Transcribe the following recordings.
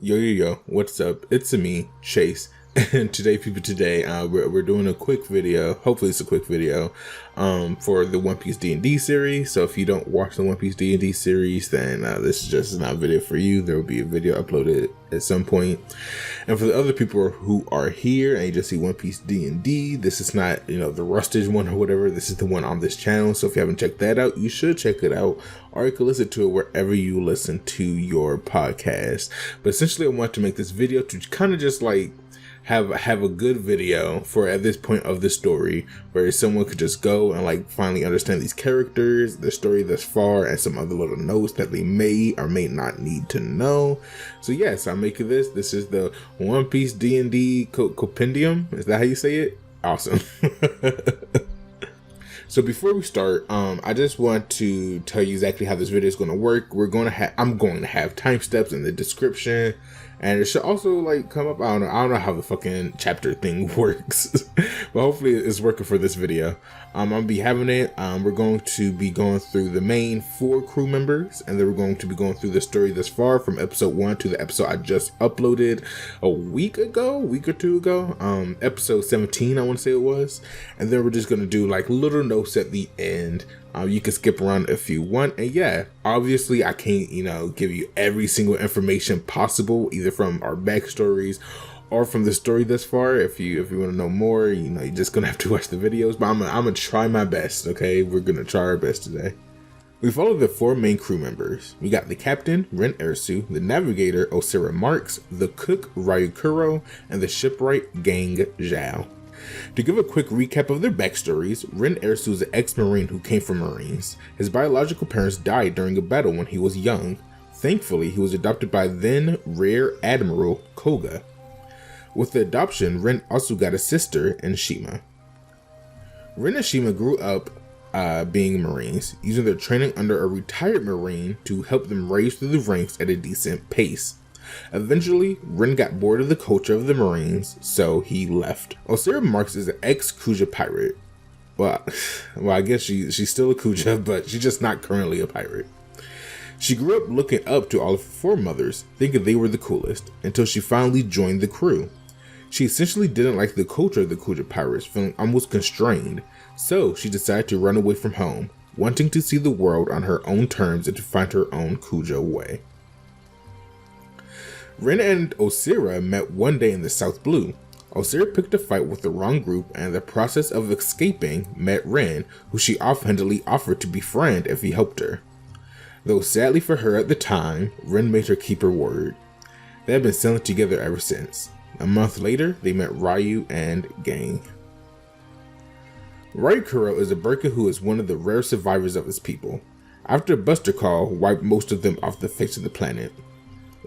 Yo, what's up? It's me, Chase. And today, we're doing a quick video. Hopefully it's a quick video for the One Piece D&D series. So if you don't watch the One Piece D&D series, then this is just not a video for you. There will be a video uploaded at some point. And for the other people who are here and you just see One Piece D&D, this is not, the Rustage one or whatever. This is the one on this channel. So if you haven't checked that out, you should check it out. Or you can listen to it wherever you listen to your podcast. But essentially, I want to make this video to kind of just like have a good video for at this point of the story where someone could just go and like finally understand these characters, the story thus far, and some other little notes that they may or may not need to know. So yes, I'm making this. This is the One Piece D&D Compendium. Is that how you say it? Awesome. So before we start, I just want to tell you exactly how this video is going to work. I'm going to have time steps in the description, and it should also like come up. I don't know how the fucking chapter thing works, but hopefully it's working for this video. I'll be having it. We're going to be going through the main 4 crew members, and then we're going to be going through the story thus far from episode 1 to the episode I just uploaded a week or 2 ago. Episode 17, I want to say it was, and then we're just going to do like little notes at the end. You can skip around if you want, and yeah, obviously I can't give you every single information possible, either from our backstories or from the story thus far. If you want to know more, you're just gonna have to watch the videos, but I'm gonna try my best. Okay, we're gonna try our best today. We follow the 4 main crew members. We got the captain, Rin Airsu, the navigator, O'Sirra Marx, the cook, Ryuu Kuro, and the shipwright gang, Xiao. To give a quick recap of their backstories, Rin Airsu is an ex-marine who came from Marines. His biological parents died during a battle when he was young. Thankfully, he was adopted by then Rear Admiral Koga. With the adoption, Rin also got a sister in Shima. Rin and Shima grew up being Marines, using their training under a retired Marine to help them raise through the ranks at a decent pace. Eventually, Rin got bored of the culture of the Marines, so he left. O'Sirra Marx is an ex-Kuja pirate. Well, I guess she's still a Kuja, but she's just not currently a pirate. She grew up looking up to all of her foremothers, thinking they were the coolest, until she finally joined the crew. She essentially didn't like the culture of the Kuja pirates, feeling almost constrained, so she decided to run away from home, wanting to see the world on her own terms and to find her own Kuja way. Rin and O'Sirra met one day in the South Blue. O'Sirra picked a fight with the wrong group, and in the process of escaping, met Rin, who she offhandedly offered to befriend if he helped her. Though sadly for her at the time, Rin made her keep her word. They had been sailing together ever since. A month later, they met Ryuu and gang. Ryuu Kuro is a Burka who is one of the rare survivors of his people. After a buster call wiped most of them off the face of the planet.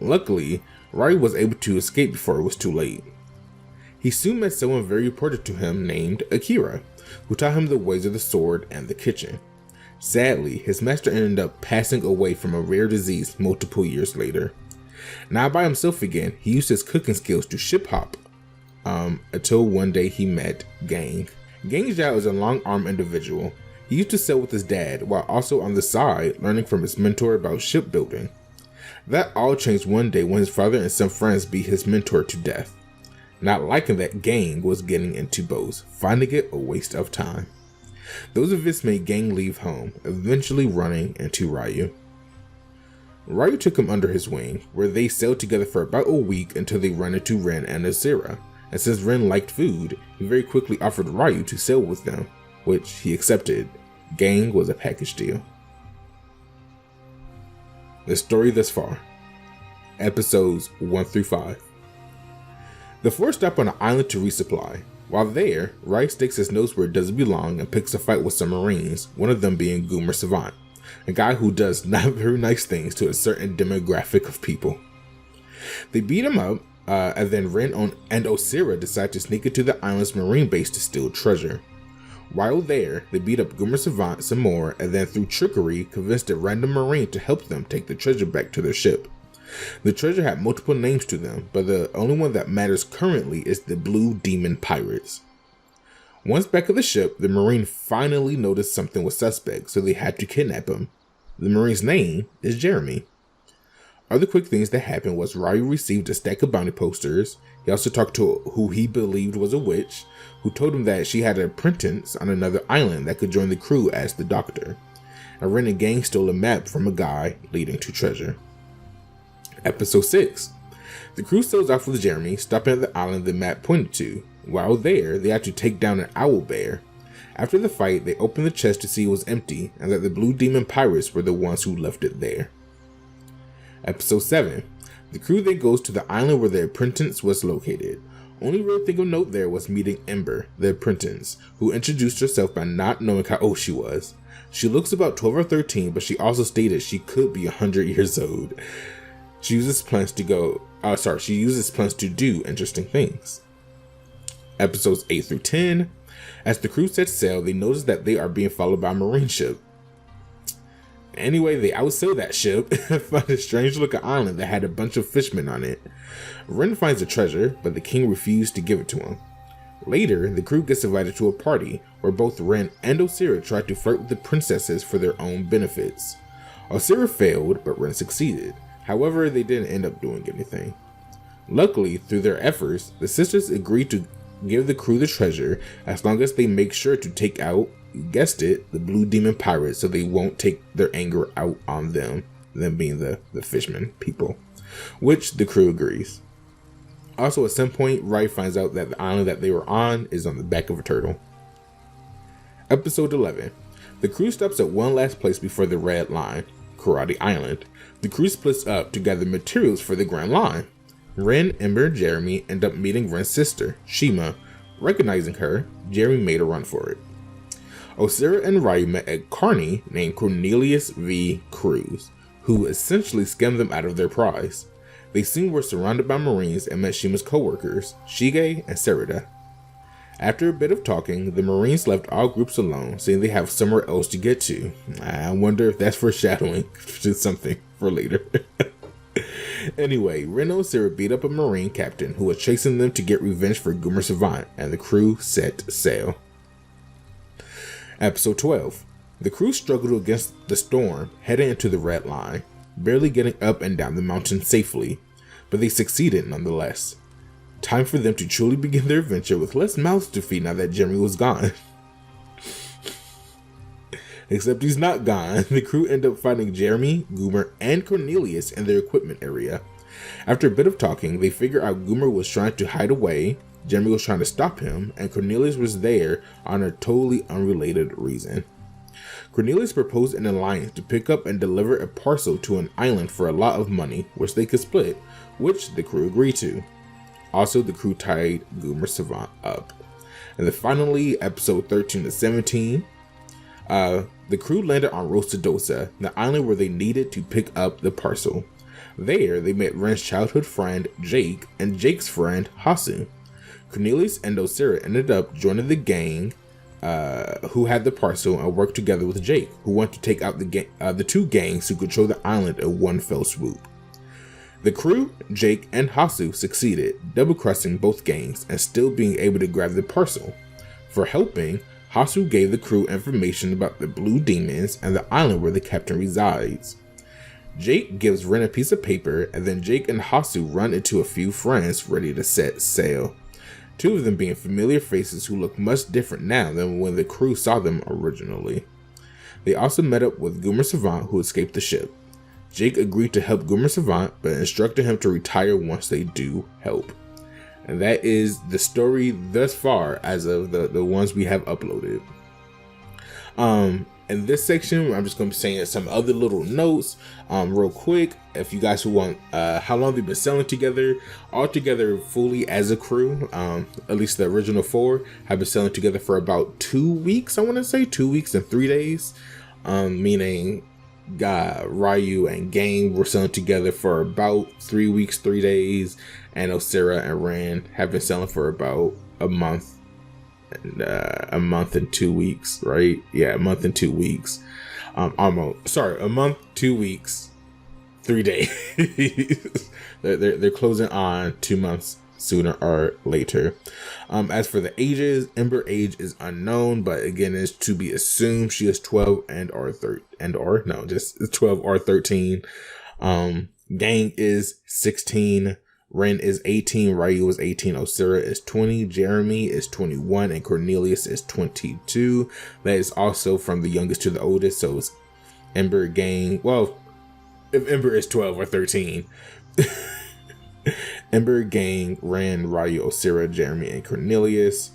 Luckily, Ryuu was able to escape before it was too late. He soon met someone very important to him named Akira, who taught him the ways of the sword and the kitchen. Sadly, his master ended up passing away from a rare disease multiple years later. Now by himself again, he used his cooking skills to ship hop, until one day he met Gang. Gang Xiao is a long-armed individual. He used to sail with his dad, while also on the side learning from his mentor about shipbuilding. That all changed one day when his father and some friends beat his mentor to death. Not liking that, Gang was getting into bows, finding it a waste of time. Those events made Gang leave home, eventually running into Ryuu. Ryuu took him under his wing, where they sailed together for about a week until they ran into Rin and O'Sirra, and since Rin liked food, he very quickly offered Ryuu to sail with them, which he accepted. Gang was a package deal. The story thus far. Episodes 1 through 5. The 4 stop on an island to resupply. While there, Ryuu sticks his nose where it doesn't belong and picks a fight with some Marines, one of them being Goomer Savant, a guy who does not very nice things to a certain demographic of people. They beat him up, and then Rin and O'Sirra decide to sneak into the island's marine base to steal treasure. While there, they beat up Goomer Savant some more, and then through trickery, convinced a random Marine to help them take the treasure back to their ship. The treasure had multiple names to them, but the only one that matters currently is the Blue Demon Pirates. Once back at the ship, the Marine finally noticed something was suspect, so they had to kidnap him. The Marine's name is Jeremy. Other quick things that happened was Ryuu received a stack of bounty posters. He also talked to who he believed was a witch, who told him that she had an apprentice on another island that could join the crew as the doctor. And Rin and gang stole a map from a guy leading to treasure. Episode 6. The crew sails off with Jeremy, stopping at the island the map pointed to. While there, they had to take down an owl bear. After the fight, they opened the chest to see it was empty, and that the Blue Demon pirates were the ones who left it there. Episode 7. The crew then goes to the island where the apprentice was located. Only real thing of note there was meeting Ember, the apprentice, who introduced herself by not knowing how old she was. She looks about 12 or 13, but she also stated she could be 100 years old. She uses plants to do interesting things. Episodes 8 through 10. As the crew sets sail, they notice that they are being followed by a marine ship. Anyway, they outsail that ship and find a strange looking island that had a bunch of fishmen on it. Rin finds the treasure, but the king refused to give it to him. Later, the crew gets invited to a party where both Rin and O'Sirra try to flirt with the princesses for their own benefits. O'Sirra failed, but Rin succeeded. However, they didn't end up doing anything. Luckily, through their efforts, the sisters agreed to give the crew the treasure as long as they make sure to take out, you guessed it, the Blue Demon pirates, so they won't take their anger out on them being the fishermen people, which the crew agrees. Also, at some point, Ryuu finds out that the island that they were on is on the back of a turtle. Episode 11. The crew stops at one last place before the Red Line, Karate Island. The crew splits up to gather materials for the Grand Line. Rin, Ember, and Jeremy end up meeting Rin's sister, Shima. Recognizing her, Jeremy made a run for it. O'Sirra and Ryuu met a carny named Cornelius V. Cruz, who essentially scammed them out of their prize. They soon were surrounded by Marines and met Shima's co-workers, Shige and Sarada. After a bit of talking, the Marines left all groups alone, saying they have somewhere else to get to. I wonder if that's foreshadowing to something for later. Anyway, Rin and O'Sirra beat up a Marine captain who was chasing them to get revenge for Goomer Savant, and the crew set sail. Episode 12. The crew struggled against the storm, heading into the Red Line, barely getting up and down the mountain safely, but they succeeded nonetheless. Time for them to truly begin their adventure with less mouths to feed now that Jeremy was gone. Except he's not gone. The crew end up finding Jeremy, Goomer, and Cornelius in their equipment area. After a bit of talking, they figure out Goomer was trying to hide away, Jeremy was trying to stop him, and Cornelius was there on a totally unrelated reason. Cornelius proposed an alliance to pick up and deliver a parcel to an island for a lot of money, which they could split, which the crew agreed to. Also, the crew tied Goomer Savant up. And then finally, episode 13 to 17, the crew landed on Rosadosa, the island where they needed to pick up the parcel. There, they met Ren's childhood friend, Jake, and Jake's friend, Hasu. Cornelius and O'Sirra ended up joining the gang who had the parcel and worked together with Jake, who wanted to take out the two gangs who control the island in one fell swoop. The crew, Jake, and Hasu succeeded, double-crossing both gangs and still being able to grab the parcel. For helping, Hasu gave the crew information about the Blue Demons and the island where the captain resides. Jake gives Rin a piece of paper, and then Jake and Hasu run into a few friends ready to set sail. Two of them being familiar faces who look much different now than when the crew saw them originally. They also met up with Goomer Savant, who escaped the ship. Jake agreed to help Goomer Savant, but instructed him to retire once they do help. And that is the story thus far as of the ones we have uploaded. In this section, I'm just going to be saying some other little notes real quick. If you guys who want how long they've been selling together, all together fully as a crew, at least the original 4 have been selling together for about 2 weeks. I want to say 2 weeks and 3 days, meaning Ryuu and gang were selling together for about 3 weeks, 3 days, and O'Sirra and Rin have been selling for about a month and 2 weeks, right? Yeah, a month and 2 weeks. A month, 2 weeks, 3 days. they're closing on 2 months sooner or later. As for the ages, Ember age is unknown, but again, it's to be assumed she is 12 just 12 or 13. Gang is 16. Rin is 18. Ryuu is 18. O'Sirra is 20. Jeremy is 21. And Cornelius is 22. That is also from the youngest to the oldest. So it's Ember, Gang. Well, if Ember is 12 or 13. Ember, Gang, Rin, Ryuu, O'Sirra, Jeremy, and Cornelius.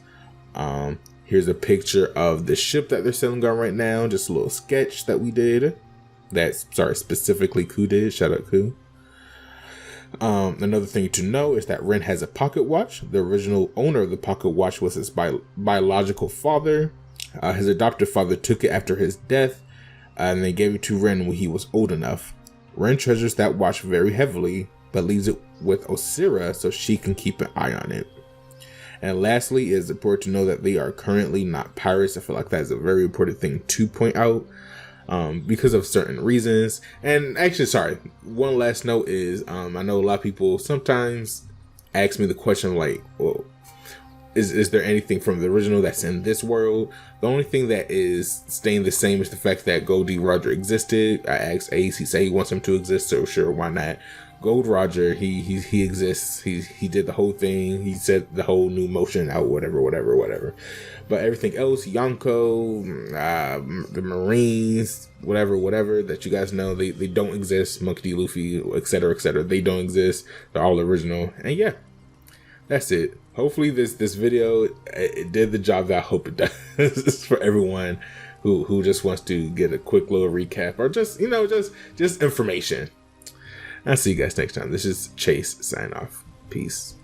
Here's a picture of the ship that they're sailing on right now. Just a little sketch that we did. That's, sorry, specifically Ku did. Shout out Ku. Another thing to know is that Rin has a pocket watch. The original owner of the pocket watch was his biological father. His adoptive father took it after his death, and they gave it to Rin when he was old enough. Rin treasures that watch very heavily, but leaves it with O'Sirra so she can keep an eye on it. And lastly, it is important to know that they are currently not pirates. I feel like that is a very important thing to point out. Because of certain reasons. And actually, sorry, one last note is I know a lot of people sometimes ask me the question like, well, is there anything from the original that's in this world? The only thing that is staying the same is the fact that Gold D. Roger existed. I asked Ace, he said he wants him to exist, so sure, why not? Gold Roger, he exists. He did the whole thing. He set the whole new motion out, whatever. But everything else, Yonko, the Marines, whatever that you guys know, they don't exist. Monkey D. Luffy, etc. They don't exist. They're all original. And yeah, that's it. Hopefully this video, it did the job that I hope it does for everyone who just wants to get a quick little recap or just, just information. I'll see you guys next time. This is Chase, sign off. Peace.